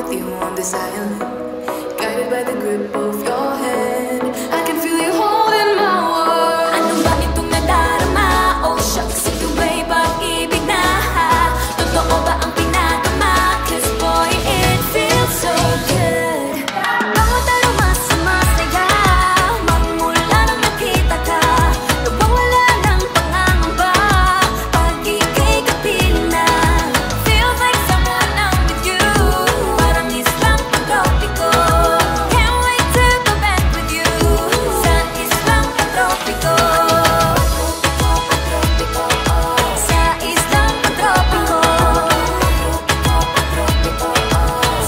with you on this island, guided by the grip of your hand. I can feel you holding my world. Ano ba itong nadarama? Oh shucks, ito ba'y pag-ibig na? Totoo ba ang pinagama? 'Cause boy, it feels so good. Bawat aroma sumasaya, magmula nang nakita ka. Nawawala ng pangangamba pag ika'y kapiling na. Feels like someone I'm with you, parang islang pag-tropiko. Can't wait to go back with you sa islang pag-tropiko. Sa islang pag-tropiko.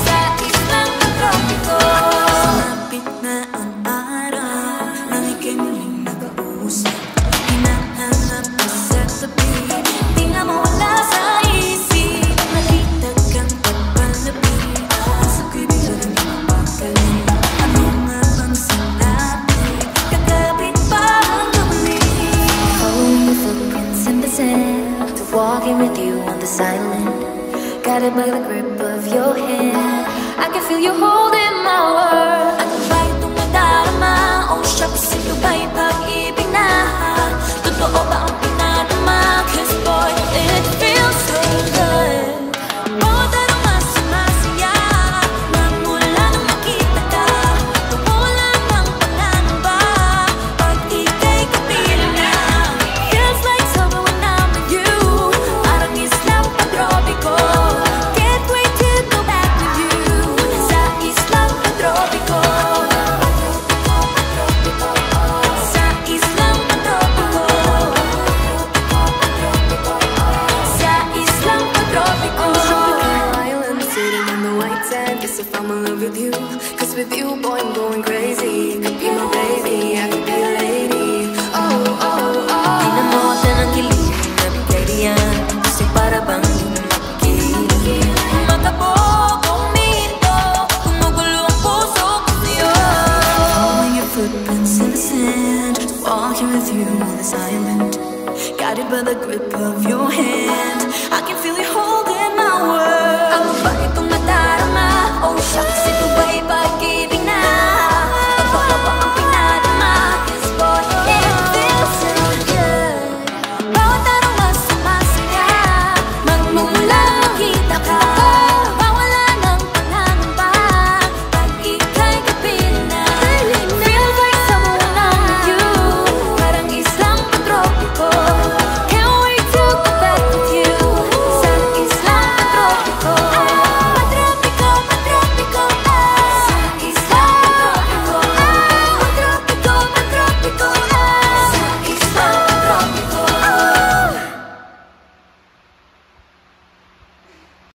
Sa islang pag-tropiko. Sumapit na ang araw nang ika'y muling nag-uusap. Hinahanap ka sa tabi, di na mawala sa isip. Nakita kang pagpalapit, puso ko'y biglang mapakalit. Ano nga bang sinabi? Kakapit pa ang gabi. Following your footprints in the sand, to walking with you on this island, guided by the grip of your hand. I can feel you holding my world. Ano ba itong nadarama? Oh shucks, ito ba'y pag-ibig na? Totoo ba ang pinanama? 'Cause boy, it feels so good. Bawat aroma sumasaya, magmula nang makita ka. Nawawala ng pangangamba pag ika'y kapiling na. Feels like summer when I'm with you, parang islang pag-tropiko. Can't wait to go back with you sa islang pag-tropiko. Sa islang pag-tropiko. Sa islang pag-tropiko. Island sitting on the white sand, guess if I'm in love with you, 'cause with you boy I'm going crazy. You could be my baby, I could be a lady. Oh, oh, oh. Pinamutan ang kilig na bigay diyan, kasi para bang di na makikinig. Magkabog o minto, kumugulo ang puso ko sa'yo. Following your footprints in the sand, walking with you on this island, guided by the grip of your hand. I can feel you holding my world. Ano ba itong nadarama? Oh shucks, ito ba'y